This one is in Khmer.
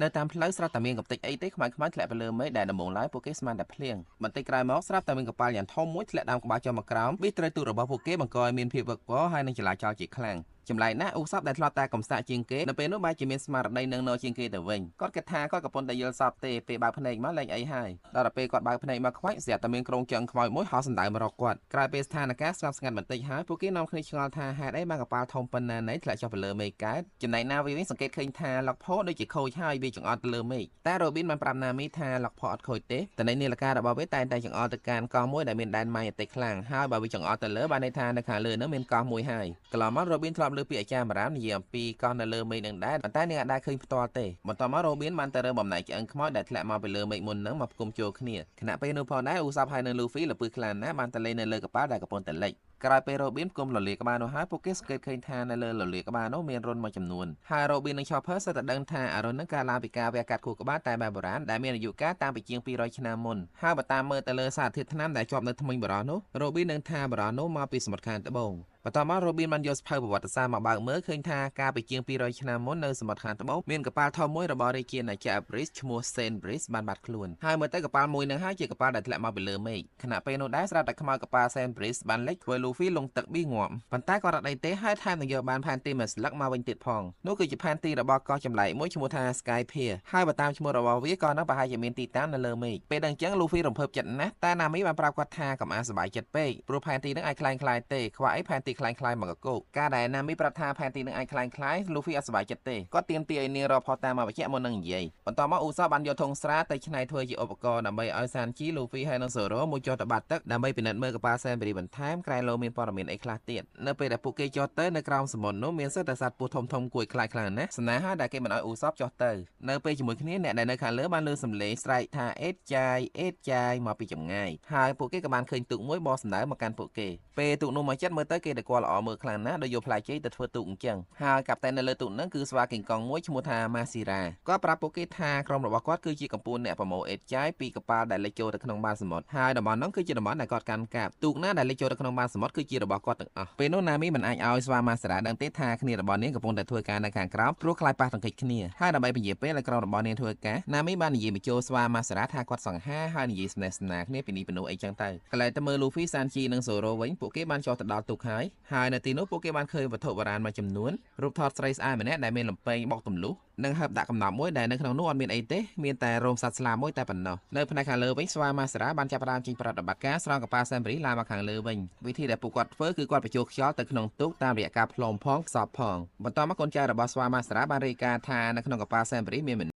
នៅតាមផ្លូវស្រាប់តែមានកំទេចអីទេខ្មៅៗធ្លាក់ទៅលើមេឃដែលដំបងឡើយពួកគេស្មានតែភ្លៀងបន្តិចក្រោយមកស្រាប់តែមានកប៉ាល់យ៉ាងធំមួយធ្លាក់ដើមក្បាលចុះមកក្រោមវាត្រូវទូករបស់ពួកគេបង្កឲ្យមានភាពវឹកវរហើយនឹងចលាចលជាខ្លាំងចម្លែកណាស់ឧសពដែលធ្លាប់តែកំសាកជាងគេនៅពេលនោះបែរជាមានស្មារតីនឹងណជាងគេទៅវិញគាត់គិតថាគាត់កំពុងតែយល់សពទេពេលបើកភ្នែកមកលែងអីហើយដល់ទៅពេលគាត់បើកភ្នែកមកខ្វាច់ស្រាប់តែមានក្រុងជើងខ្មោចមួយហោះសំដៅមករកគាត់ក្រោយពេលស្ថានភាពស្ងប់ស្ងាត់បន្តិចហើយពួកគេនាំគ្នាឆ្ងល់ថាហេតុអីបានកប៉ាល់ធំប៉ុណ្ណាណីធ្លាក់ចុះទៅលើមេឃកើតចំណែកណាវិញសង្កេតឃើញថាឡុកផូដូចជាខូចហើយវាចង្អុលទៅលើមេឃតែរ៉ូប៊ីនបានប្រាប់ណាមីថាឡុកផូអត់ខូចទេតែនាឡិការបស់វាតែងតែចង្អុលទៅកាន់កោះមួយដែលមានដែនម៉ាញ៉េទិកខ្លាំងហើយបើវាចង្អុលទៅលើបានន័យថានៅខាងលើនោះមានកោះមួយហើយកន្លងមករ៉ូប៊ីនធ្លាប់លើពីអាចារ្យបារាមនិយាយអំពីកោះនៅលើមេឃនឹងដែរប៉ុន្តែនាងអាចឃើញផ្ទាល់ទេបន្ទាប់មករ៉ូប៊ីនបានទៅរើបំណែកឆ្អឹងខ្មោចដែលធ្លាក់មកពីលើមេឃមុននឹងមកផ្គុំចូលគ្នាខណៈពេលនោះផងដែរឧសពហើយនៅលូហ្វីលពឹសខ្លាំងណាស់បានទៅលេងនៅលើកប៉ាល់ដែលកំពុងតែលិចក្រោយពេលរ៉ូប៊ីនផ្គុំលលាក្បាលនោះហើយពួកគេសង្កេតឃើញថានៅលើលលាក្បាលនោះមានរុនមួយចំនួនហើយរ៉ូប៊ីននិងឆូភើសុទ្ធតែដឹងថាអរុននឹងកើតឡើងពីការវះកាត់ខួរក្បាលតែបែបបុរាណដែលមានអាយុកាលតាំងពីជាង200ឆ្នាំមុនហើយបើតាមមើលទៅលើសារធាតុថ្នាំដែលជាប់នៅធ្មេញបរោះនោះរ៉ូប៊ីននឹងថាបរោះនោះមកពីសមុទ្រខាងត្បូងបន្ទាប់មករ៉ូប៊ីនបានយកសភៅប្រវត្តិសាស្ត្រមកបើកមើលឃើញថាកាលពីជាង200ឆ្នាំមុននៅសមុទ្រខាងត្បូងមានកប៉ាល់ធំមួយរបស់រាជាណាចក្រ Bris ឈ្មោះ Saint Bris បានបាត់ខ្លួនហើយមើលទៅកប៉ាល់មួយនឹងហើយជាកប៉ាល់ដែលធ្លាក់មកពីលើមេឃខណៈពេលនោះដែរស្រាប់តែខ្មោចកប៉ាល់ Saint Bris បានលេចធ្វើ Luffy លងទឹកប៊ីងាប់ប៉ុន្តែក៏រត់អីទេហើយថែមទាំងយកបានផែនទីមួយស្លឹកមកវិញទៀតផងនោះគឺជាផែនទីរបស់កោះចម្លែកមួយឈ្មោះថា Sky Pier ហើយបើតាមឈ្មោះរបស់វាក៏នឹងប្រហែលជាមានទីតាំងនៅលើមេឃពេលដល់អញ្ចឹង Luffy រំភើបចិត្តណាស់តែណាមីបានប្រាប់គាត់ថាកុំអាសប្បាយចិត្តពេកព្រោះផែនទីនឹងអាចคล้ายៗទេខ្វះអីផែនទីคล้ายៗមកកកការដែលណាមីប្រាប់ថាផែនទីនឹងអាចคล้ายៗ Luffy អត់សប្បាយចិត្តទេគាត់ទាមទារឲ្យនាងរកផុសតាមមកបញ្ជាក់មុននឹងនិយាយបន្ទាប់មកឧសបានយកធុងស្រាទៅច្នៃធ្វើជាឧបករណ៍ដើម្បីឲ្យសានជី Luffy ហើយនិង Zoro មួយចុះទៅបាត់ទឹកដើម្បីពិនិត្យមើលកប៉ាល់ Saint Bris បន្ថែមក្រែលោមានព័ត៌មានអីខ្លះទៀតនៅពេលដែលពួកគេចុះទៅនៅក្រោមសមុទ្រនោះមានសិតតែសត្វពស់ធំៗគួរខ្លាចខ្លាំងណាស់ស្នេហាដែលគេមិនឲ្យឧសចុះទៅនៅពេលជាមួយគ្នាអ្នកដែលនៅខាងលើបានលើសំឡេងស្រែកថាអេតចាយមកពីចម្ងាយហើយពួកគេក៏បានឃើញទូកមួយបោះសំដៅមកកាន់ពួកគេពេលទូកនោះមកចិត្តមើលទៅគេតែគាត់ល្អមើលខ្លាំងណាស់ដោយយកផ្លែចេកទៅធ្វើទូកអញ្ចឹងហើយកាប់តែនៅលើទូកហ្នឹងគឺស្វាគីងកង់មួយឈ្មោះថាម៉ាស៊ីរ៉ាគាត់ប្រាប់ពួកគេថាក្រុមរបស់គាត់គឺជាកម្ពុជាអ្នកប្រមូលអេតចាយពីកប៉ាល់ដែលលេចចូលទៅក្នុងបាតសមុទ្រហើយតំបន់ហ្នឹងគឺជាតំបន់ដែលគាត់កាន់កាប់ទូកណាដែលលេចចូលទៅក្នុងបាតសមុទ្រគឺជារបស់គាត់ទាំងអស់ពេលនោះណាមីមិនអាចឲ្យស្វាម៉ាស៊ីរ៉ាដឹងទេថាគ្នារបស់នាងកំពុងតែធ្វើការនៅខាងក្រោមព្រោះខ្លាចប៉ះទង្គិចគ្នាហើយដើម្បីពន្យាពេលឲ្យក្រុមរបស់នាងធ្វើការណាមីបាននិយាយបញ្ចូលស្វាម៉ាស៊ីរ៉ាថាគាត់សង្ហាហើយនិយាយស្នេហ៍ស្នាគ្នាពីនេះពីនោះអីចឹងទៅកន្លែងទៅមើល Luffy សានជីនិង Zoro វិញពួកគេបានចុះទៅដល់ទូកហើយនៅទីនោះពួកគេបានឃើញវត្ថុបុរាណមួយចំនួនរូបថតស្រីស្អាតម្នាក់ដែលមានលំពែងបុកទម្លុះនិងហើបដាក់កំណប់មួយដែលនៅក្នុងនោះអត់មានអីទេមានតែរោមសត្វស្លាបមួយតែប៉ុណ្ណោះនៅផ្នែកខាងលើវិញស្វាម៉ាស៊ីរ៉ាបានចាប់ផ្ដើមចេញប្រតិបត្តិការស្រង់កប៉ាល់ Saint Bris ឡើងមកខាងលើវិញវិធីដែលពួកគាត់ធ្វើគឺគាត់បញ្ចូលខ្យល់ទៅក្នុងទូកតាមរយៈការផ្លុំផងខ្សោបផងបន្ទាប់មកកូនចៅរបស់ស្វាម៉ាស៊ីរ៉ាបានរាយការណ៍ថានៅក្នុងកប៉ាល់ Saint Bris មាន